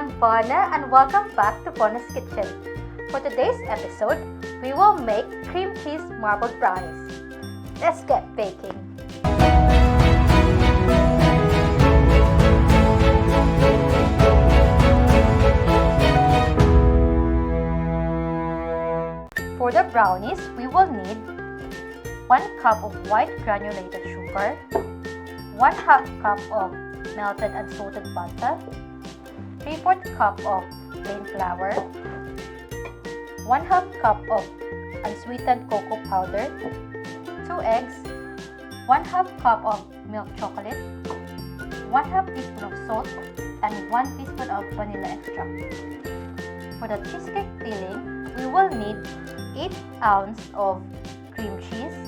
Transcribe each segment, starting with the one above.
I'm Vana and welcome back to Vana's Kitchen. For today's episode, we will make cream cheese marbled brownies. Let's get baking. For the brownies, we will need 1 cup of white granulated sugar, 1/2 cup of melted unsalted butter, 3/4 cup of plain flour, 1/2 cup of unsweetened cocoa powder, 2 eggs, 1/2 cup of milk chocolate, 1/2 teaspoon of salt, and 1 teaspoon of vanilla extract. For the cheesecake filling, we will need 8 ounces of cream cheese,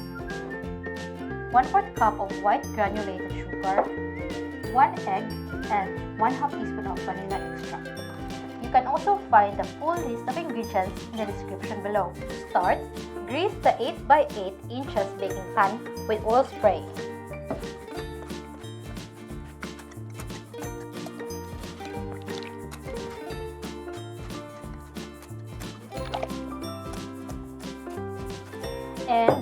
1/4 cup of white granulated sugar, 1 egg, and 1/2 teaspoon of vanilla extract. You can also find the full list of ingredients in the description below. To start, grease the 8x8 inches baking pan with oil spray. And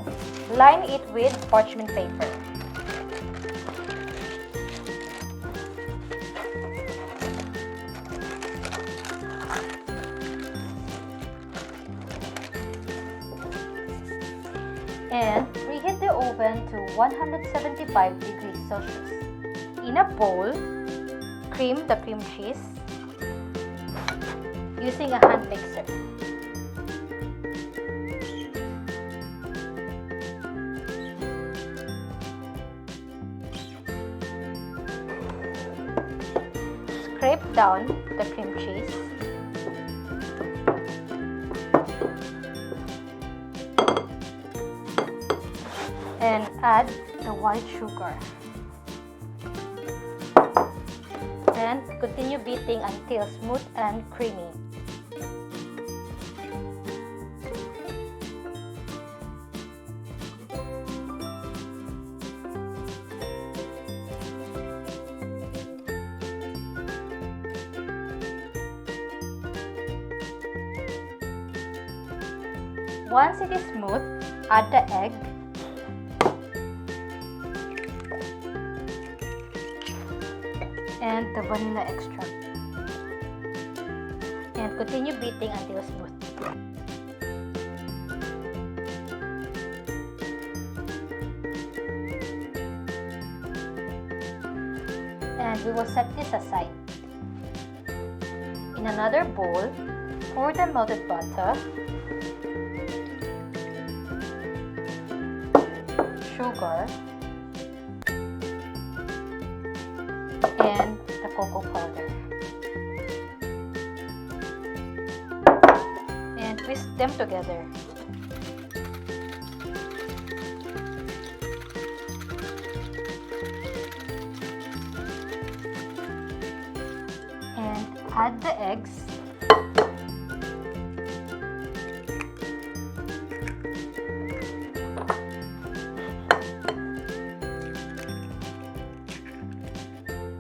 line it with parchment paper. And preheat the oven to 175 degrees Celsius. In a bowl, cream the cream cheese using a hand mixer. Scrape down the cream cheese. And add the white sugar. Then continue beating until smooth and creamy. Once it is smooth, add the egg, and the vanilla extract, and continue beating until smooth. And we will set this aside. In another bowl, pour the melted butter, sugar, and the cocoa powder, and whisk them together. And add the eggs,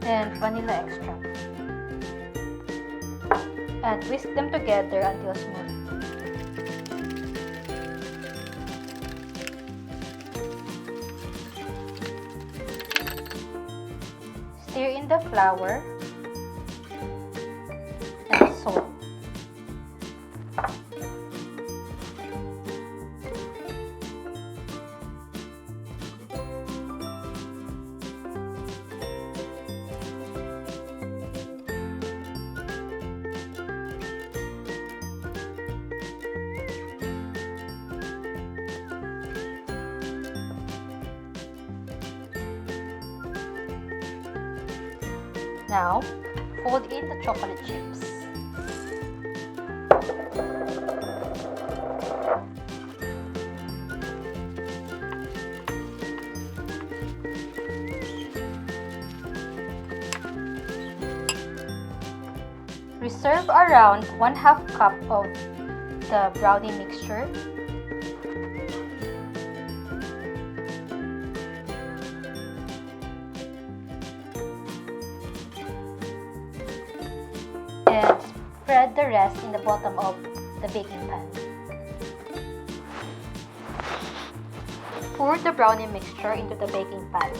and vanilla extract, and whisk them together until smooth. Stir in the flour and salt. Now, fold in the chocolate chips. Reserve around 1/2 cup of the brownie mixture. And spread the rest in the bottom of the baking pan. Pour the brownie mixture into the baking pan.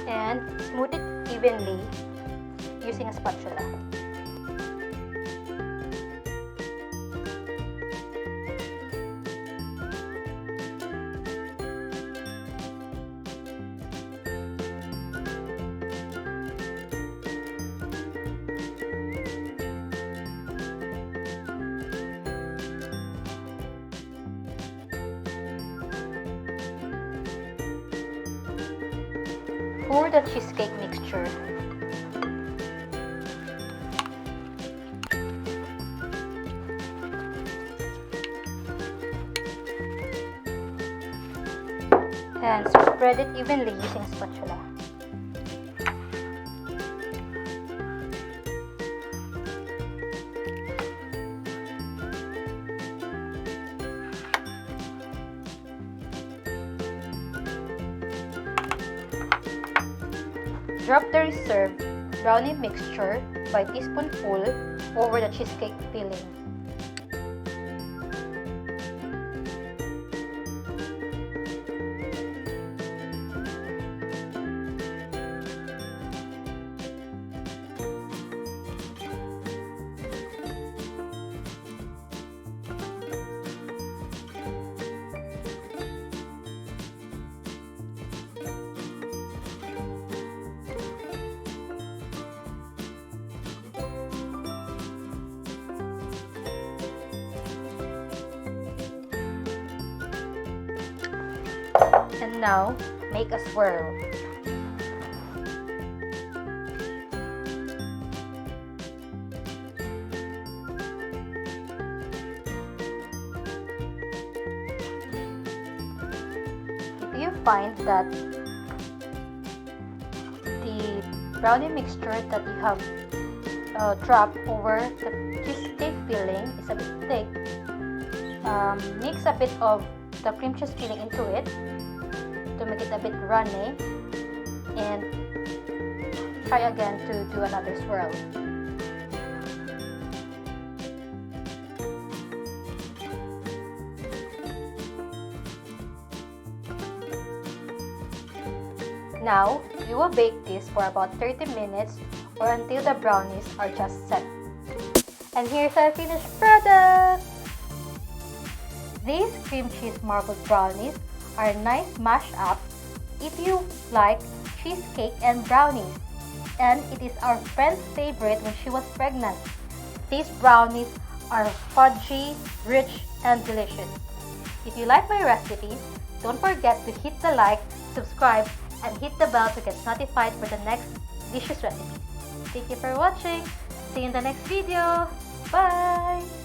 And smooth it evenly using a spatula. Pour the cheesecake mixture. And spread it evenly using a spatula. Drop the reserved brownie mixture by teaspoonful over the cheesecake filling. And now, make a swirl. If you find that the brownie mixture that you have dropped over the cheesecake filling is a bit thick, mix a bit of the cream cheese filling into it to make it a bit runny, and try again to do another swirl. Now, we will bake this for about 30 minutes or until the brownies are just set. And here's our finished product! These cream cheese marbled brownies are a nice mash-up if you like cheesecake and brownies. And it is our friend's favorite when she was pregnant. These brownies are fudgy, rich, and delicious. If you like my recipes, don't forget to hit the like, subscribe, and hit the bell to get notified for the next delicious recipe. Thank you for watching. See you in the next video. Bye!